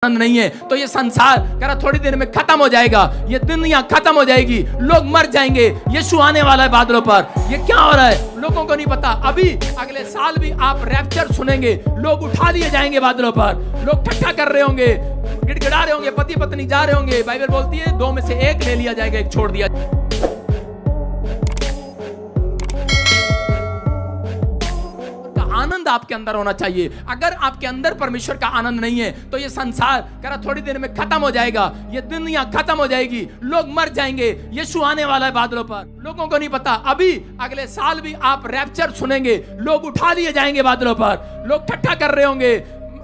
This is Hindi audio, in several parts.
आनंद नहीं है तो ये संसार कह रहा थोड़ी देर में खत्म हो जाएगा, ये दुनिया खत्म हो जाएगी, लोग मर जाएंगे, यीशु आने वाला है बादलों पर। ये क्या हो रहा है लोगों को नहीं पता। अभी अगले साल भी आप रैप्चर सुनेंगे, लोग उठा लिए जाएंगे बादलों पर, लोग ठट्ठा कर रहे होंगे, गिड़गिड़ा रहे होंगे, पति पत्नी जा रहे होंगे। बाइबल बोलती है दो में से एक ले लिया जाएगा, एक छोड़ दिया जाएगा। आनंद आपके अंदर होना चाहिए। अगर आपके अंदर परमेश्वर का आनंद नहीं है तो ये संसार कह रहा थोड़ी देर में खत्म हो जाएगा, ये दुनिया खत्म हो जाएगी, लोग मर जाएंगे, यीशु आने वाला है बादलों पर। लोगों को नहीं पता। अभी अगले साल भी आप रैप्चर सुनेंगे, लोग उठा लिए जाएंगे बादलों पर, लोग ठट्ठा कर रहे होंगे,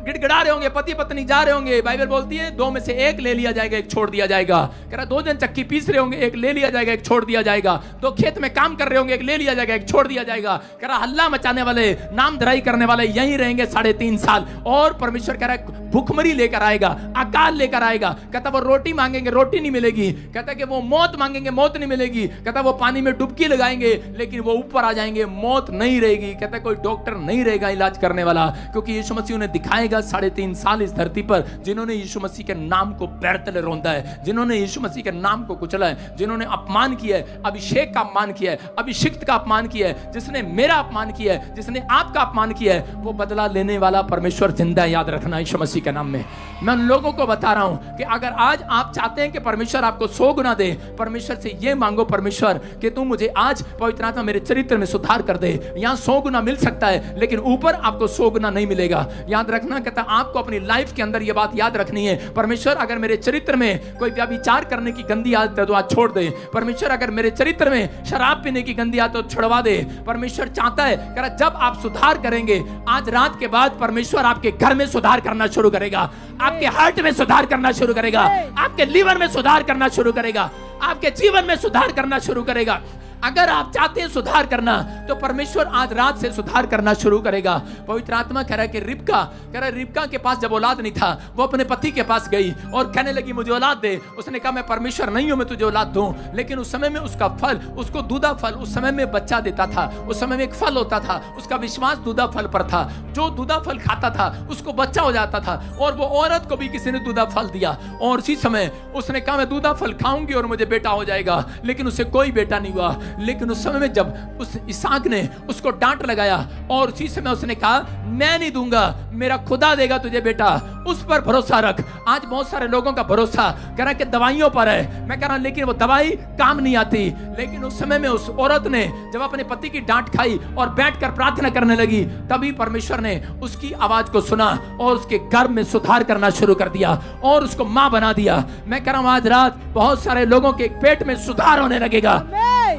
गिड़गिड़ा रहे होंगे, पति पत्नी जा रहे होंगे। बाइबल बोलती है दो में से एक ले लिया जाएगा, एक छोड़ दिया जाएगा। कह रहा दो जन चक्की पीस रहे होंगे, एक ले लिया जाएगा, एक छोड़ दिया जाएगा। दो खेत में काम कर रहे होंगे, एक ले लिया जाएगा, एक छोड़ दिया जाएगा। कह रहा हल्ला मचाने वाले, नाम धराई करने वाले यहीं रहेंगे 3.5 साल। और परमेश्वर कह रहा है भूखमरी लेकर आएगा, अकाल लेकर आएगा। कहता वो रोटी मांगेंगे, रोटी नहीं मिलेगी। कहता कि वो मौत मांगेंगे, मौत नहीं मिलेगी। कहता वो पानी में डुबकी लगाएंगे लेकिन वो ऊपर आ जाएंगे, मौत नहीं रहेगी। कहता कोई डॉक्टर नहीं रहेगा इलाज करने वाला, क्योंकि यीशु मसीह उन्हें दिखाएगा 3.5 साल इस धरती पर जिन्होंने यीशु मसीह के नाम को पैर तले रौंदा है, जिन्होंने यीशु मसीह के नाम को कुचला है, जिन्होंने अपमान किया है, अभिषेक का अपमान किया है, अभिषिक्त का अपमान किया है, जिसने मेरा अपमान किया है, जिसने आपका अपमान किया है, वो बदला लेने वाला परमेश्वर जिंदा है। याद रखना यीशु मसीह के नाम में। मैं उन लोगों को बता रहा हूं कि अगर आज आप चाहते हैं कि परमेश्वर आपको 100 गुना दे, परमेश्वर से ये मांगो, परमेश्वर कि तू मुझे आज पवित्र आत्मा मेरे चरित्र में सुधार कर दे। यहां 100 गुना मिल सकता है लेकिन ऊपर आपको 100 गुना नहीं मिलेगा। याद रखना, कहता आपको अपनी लाइफ के अंदर ये बात याद रखनी है। परमेश्वर अगर मेरे चरित्र में कोई व्यभिचार करने की गंदी आदत है तो आज छोड़ दे। परमेश्वर अगर मेरे चरित्र में शराब पीने की गंदी आदत तो छुड़वा दे। परमेश्वर चाहता है कि जब आप सुधार करेंगे, आज रात के बाद परमेश्वर आपके घर में सुधार करना शुरू करेगा, आपके हार्ट में सुधार करना शुरू करेगा, आपके लीवर में सुधार करना शुरू करेगा, आपके जीवन में सुधार करना शुरू करेगा। अगर आप चाहते हैं सुधार करना तो परमेश्वर आज रात से सुधार करना शुरू करेगा। पवित्र आत्मा कह रहा है कि रिबका के पास जब औलाद नहीं था, वो अपने पति के पास गई और कहने लगी मुझे औलाद दे। उसने कहा मैं परमेश्वर नहीं हूं, मैं तुझे औलाद दूं। लेकिन उस समय में उसका फल, उसको दूधा फल उस समय में बच्चा देता था, उस समय में एक फल होता था, उसका विश्वास दूधा फल पर था। जो दूधा फल खाता था उसको बच्चा हो जाता था। और वो औरत को भी किसी ने दूधा फल दिया और उसी समय उसने कहा मैं दूधा फल खाऊंगी और मुझे बेटा हो जाएगा। लेकिन उसे कोई बेटा नहीं हुआ। लेकिन उस समय में जब उस इसहाक ने उसको डांट लगाया और उसी समय उसने कहा मैं नहीं दूंगा, मेरा खुदा देगा तुझे बेटा, उस पर भरोसा रख। आज बहुत सारे लोगों का भरोसा कह रहा है कि दवाइयों पर है। मैं कह रहा हूं लेकिन वो दवाई काम नहीं आती। लेकिन उस समय में उस औरत ने जब अपने पति की डांट खाई और बैठकर प्रार्थना करने लगी, तभी परमेश्वर ने उसकी आवाज को सुना और उसके गर्भ में सुधार करना शुरू कर दिया और उसको मां बना दिया। मैं कह रहा हूं आज रात बहुत सारे लोगों के पेट में सुधार होने लगेगा।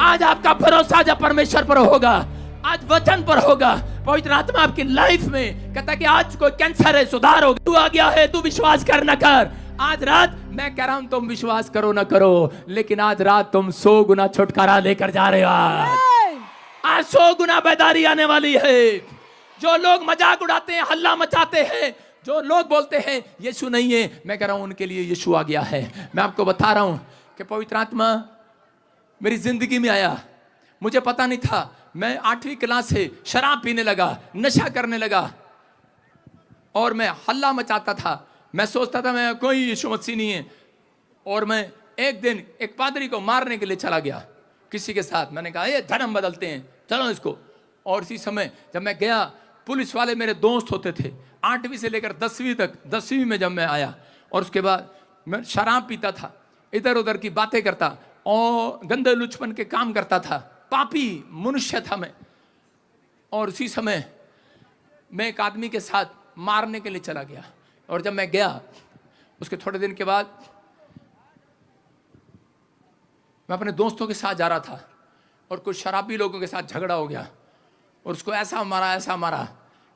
आज आपका भरोसा जब परमेश्वर पर होगा, आज वचन पर होगा, पवित्र आत्मा आपकी लाइफ में कहता है कि आज कोई कैंसर है सुधार होगा, तू आ गया है, तू विश्वास कर न कर। आज रात मैं कह रहा हूं तुम विश्वास करो ना करो, लेकिन आज रात तुम 100 गुना छुटकारा लेकर जा रहे हो। आज 100 गुना बेदारी आने वाली है। जो लोग मजाक उड़ाते हैं, हल्ला मचाते हैं, जो लोग बोलते हैं यीशु नहीं है, मैं कह रहा हूं उनके लिए यीशु आ गया है। मैं आपको बता रहा हूं कि पवित्र आत्मा मेरी जिंदगी में आया, मुझे पता नहीं था। मैं 8वीं क्लास से शराब पीने लगा, नशा करने लगा और मैं हल्ला मचाता था। मैं सोचता था मैं कोई यीशु मसीह नहीं है। और मैं एक दिन एक पादरी को मारने के लिए चला गया किसी के साथ। मैंने कहा ये धर्म बदलते हैं, चलो इसको। और इसी समय जब मैं गया, पुलिस वाले मेरे दोस्त होते थे 8वीं से लेकर 10वीं तक। 10वीं में जब मैं आया और उसके बाद मैं शराब पीता था, इधर उधर की बातें करता और गंदे लुचपन के काम करता था, पापी मनुष्य था मैं। और उसी समय मैं एक आदमी के साथ मारने के लिए चला गया। और जब मैं गया उसके थोड़े दिन के बाद मैं अपने दोस्तों के साथ जा रहा था और कुछ शराबी लोगों के साथ झगड़ा हो गया और उसको ऐसा मारा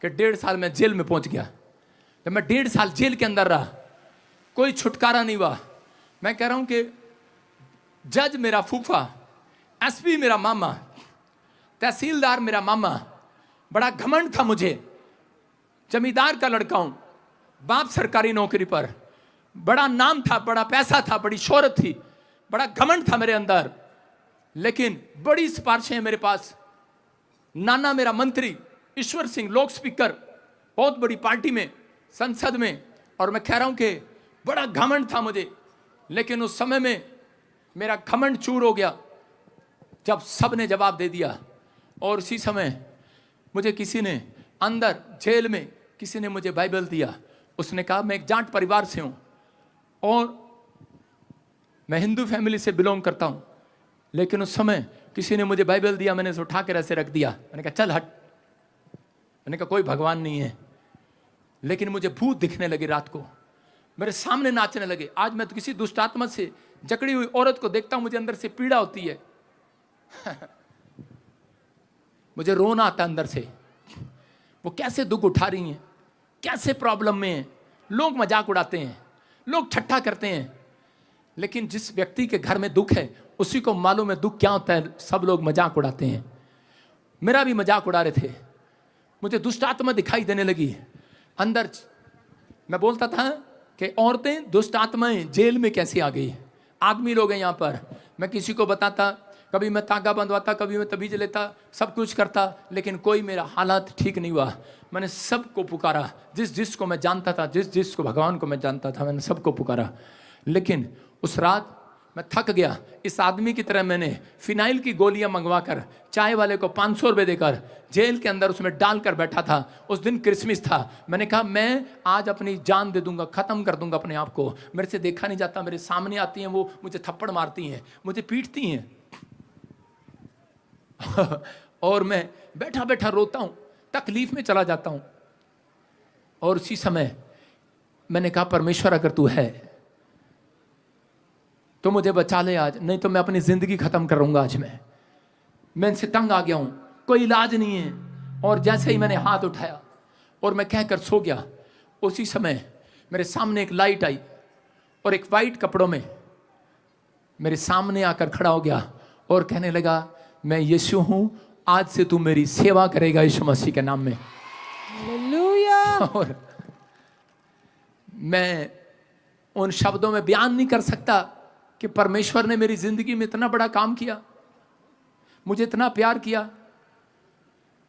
कि 1.5 साल में जेल में पहुंच गया। जब मैं 1.5 साल जेल के अंदर रहा, कोई छुटकारा नहीं हुआ। मैं कह रहा हूं कि जज मेरा फूफा, एसपी मेरा मामा, तहसीलदार मेरा मामा, बड़ा घमंड था मुझे। जमींदार का लड़का हूं, बाप सरकारी नौकरी पर, बड़ा नाम था, बड़ा पैसा था, बड़ी शोहरत थी, बड़ा घमंड था मेरे अंदर। लेकिन बड़ी सिफारिशें हैं मेरे पास। नाना मेरा मंत्री, ईश्वर सिंह लोक स्पीकर, बहुत बड़ी पार्टी में, संसद में। और मैं कह रहा हूं कि बड़ा घमंड था मुझे, लेकिन उस समय में मेरा घमंड चूर हो गया जब सब ने जवाब दे दिया। और उसी समय मुझे किसी ने अंदर जेल में किसी ने मुझे बाइबल दिया। उसने कहा मैं एक जाट परिवार से हूं और मैं हिंदू फैमिली से बिलोंग करता हूं, लेकिन उस समय किसी ने मुझे बाइबल दिया, मैंने उसे उठा कर ऐसे रख दिया। मैंने कहा चल हट। मैंने कहा कोई भगवान नहीं है। लेकिन मुझे भूत दिखने लगे, रात को मेरे सामने नाचने लगे। आज मैं तो किसी दुष्ट आत्मा से जकड़ी हुई औरत को देखता हूं, मुझे अंदर से पीड़ा होती है। मुझे रोना आता अंदर से। वो कैसे दुख उठा रही हैं, कैसे प्रॉब्लम में हैं। लोग मजाक उड़ाते हैं, लोग ठट्ठा करते हैं, लेकिन जिस व्यक्ति के घर में दुख है उसी को मालूम है दुख क्या होता है। सब लोग मजाक उड़ाते हैं, मेरा भी मजाक उड़ा रहे थे। मुझे दुष्ट आत्मा दिखाई देने लगी अंदर। मैं बोलता था कि औरतें दुष्ट आत्माएं जेल में कैसे आ गई, आदमी लोग हैं यहाँ पर। मैं किसी को बताता, कभी मैं तागा बंधवाता, कभी मैं तबीज लेता, सब कुछ करता, लेकिन कोई मेरा हालात ठीक नहीं हुआ। मैंने सबको पुकारा, जिस जिसको मैं जानता था, जिस जिसको भगवान को मैं जानता था, मैंने सबको पुकारा। लेकिन उस रात मैं थक गया। इस आदमी की तरह मैंने फिनाइल की गोलियां मंगवाकर चाय वाले को 500 रुपये देकर जेल के अंदर उसमें डालकर बैठा था। उस दिन क्रिसमस था। मैंने कहा मैं आज अपनी जान दे दूंगा, ख़त्म कर दूंगा अपने आप को। मेरे से देखा नहीं जाता, मेरे सामने आती हैं वो, मुझे थप्पड़ मारती हैं, मुझे पीटती हैं। और मैं बैठा बैठा रोता हूँ, तकलीफ में चला जाता हूँ। और उसी समय मैंने कहा परमेश्वर अगर तू है तो मुझे बचा ले आज, नहीं तो मैं अपनी ज़िंदगी ख़त्म करूँगा। आज मैं इनसे तंग आ गया हूँ, कोई इलाज नहीं है। और जैसे ही मैंने हाथ उठाया और मैं कहकर सो गया, उसी समय मेरे सामने एक लाइट आई और एक वाइट कपड़ों में मेरे सामने आकर खड़ा हो गया और कहने लगा मैं यीशु हूँ, आज से तू मेरी सेवा करेगा यीशु मसीह के नाम में। हालेलुया। और मैं उन शब्दों में बयान नहीं कर सकता कि परमेश्वर ने मेरी जिंदगी में इतना बड़ा काम किया, मुझे इतना प्यार किया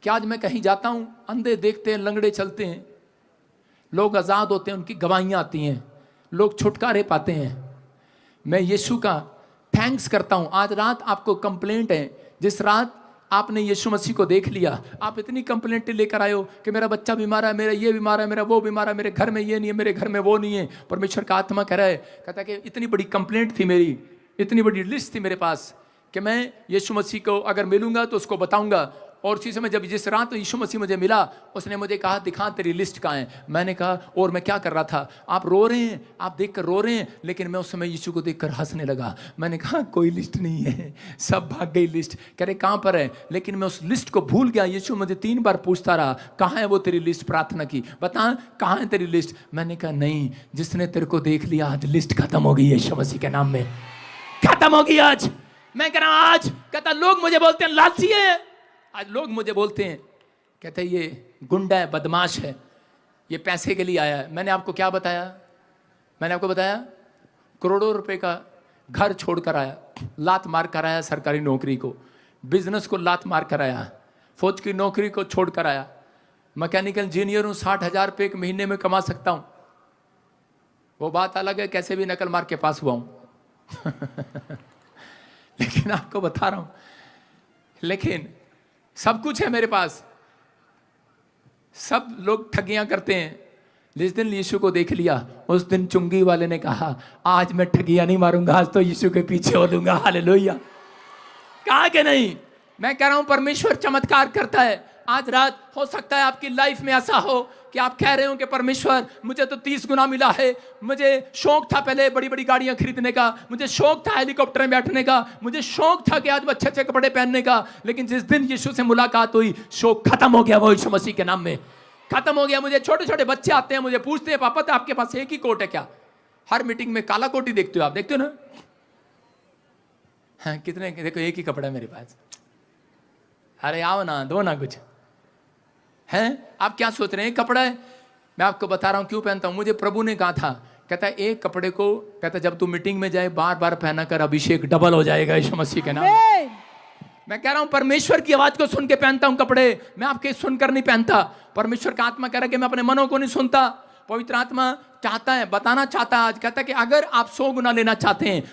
कि आज मैं कहीं जाता हूं, अंधे देखते हैं, लंगड़े चलते हैं, लोग आज़ाद होते हैं, उनकी गवाहियां आती हैं, लोग छुटकारे पाते हैं। मैं यीशु का थैंक्स करता हूं। आज रात आपको कंप्लेंट है, जिस रात आपने यीशु मसीह को देख लिया, आप इतनी कंप्लेंटें लेकर आए हो कि मेरा बच्चा बीमार है, मेरा ये बीमार है, मेरा वो बीमार है, मेरे घर में ये नहीं है, मेरे घर में वो नहीं है। परमेश्वर का आत्मा कह रहा है, कहता है कि इतनी बड़ी कंप्लेंट थी मेरी, इतनी बड़ी लिस्ट थी मेरे पास कि मैं यीशु मसीह को अगर मिलूंगा तो उसको बताऊंगा। और उसी समय जब जिस रात यीशु मसीह मुझे मिला, उसने मुझे कहा दिखा तेरी लिस्ट कहाँ है। मैंने कहा और मैं क्या कर रहा था, आप रो रहे हैं, आप देखकर रो रहे हैं, लेकिन मैं उस समय यीशु को देखकर हंसने लगा। मैंने कहा कोई लिस्ट नहीं है, सब भाग गई लिस्ट। कह रहे कहाँ पर है, लेकिन मैं उस लिस्ट को भूल गया। यीशु मुझे 3 बार पूछता रहा कहाँ है वो तेरी लिस्ट, प्रार्थना की, बता कहाँ है तेरी लिस्ट। मैंने कहा नहीं, जिसने तेरे को देख लिया आज लिस्ट खत्म हो गई यीशु मसीह के नाम में, खत्म हो गई आज। मैं कह रहा हूं आज, कहता लोग मुझे बोलते हैं लालची है, आज लोग मुझे बोलते हैं, कहते हैं ये गुंडा है, बदमाश है, ये पैसे के लिए आया है। मैंने आपको क्या बताया, मैंने आपको बताया करोड़ों रुपए का घर छोड़कर आया, लात मार कर आया, सरकारी नौकरी को, बिजनेस को लात मार कर आया, फौज की नौकरी को छोड़कर आया, मैकेनिकल इंजीनियर हूँ, 60,000 रुपये एक महीने में कमा सकता हूँ। वो बात अलग है कैसे भी नकल मार के पास हुआ हूँ। लेकिन आपको बता रहा हूं, लेकिन सब कुछ है मेरे पास। सब लोग ठगियां करते हैं। जिस दिन यीशु को देख लिया, उस दिन चुंगी वाले ने कहा आज मैं ठगियां नहीं मारूंगा, आज तो यीशु के पीछे हो लूंगा। हालेलुया। कहा कि नहीं, मैं कह रहा हूं परमेश्वर चमत्कार करता है। आज रात हो सकता है आपकी लाइफ में ऐसा हो कि आप कह रहे हो कि परमेश्वर मुझे तो 30 गुना मिला है, मुझे शौक था पहले बड़ी बड़ी गाड़ियां खरीदने का, मुझे शौक था हेलीकॉप्टर में बैठने का, मुझे शौक था कि आज अच्छे अच्छे कपड़े पहनने का, लेकिन जिस दिन यीशु से मुलाकात हुई शौक खत्म हो गया। वो यीशु मसीह के नाम में खत्म हो गया। मुझे छोटे छोटे बच्चे आते हैं, मुझे पूछते हैं पापा तो आपके पास एक ही कोट है क्या? हर मीटिंग में काला कोट ही देखते हो आप, देखते हो ना? हाँ कितने, देखो एक ही कपड़ा है मेरे पास। अरे आओ ना, दो ना कुछ हैं। आप क्या सोच रहे हैं कपड़ा है? मैं आपको बता रहा हूं क्यों पहनता हूं। मुझे प्रभु ने कहा था, कहता है एक कपड़े को, कहता है जब तू मीटिंग में जाए बार बार पहना कर, अभिषेक डबल हो जाएगा यीशु मसीह के नाम। मैं कह रहा हूं परमेश्वर की आवाज को सुन के पहनता हूं कपड़े, मैं आपके सुनकर नहीं पहनता। परमेश्वर का आत्मा कह रहा है कि मैं अपने मनों को नहीं सुनता। पवित्र आत्मा चाहता है, बताना चाहता है आज, कहता है कि अगर आप 100 गुना लेना चाहते हैं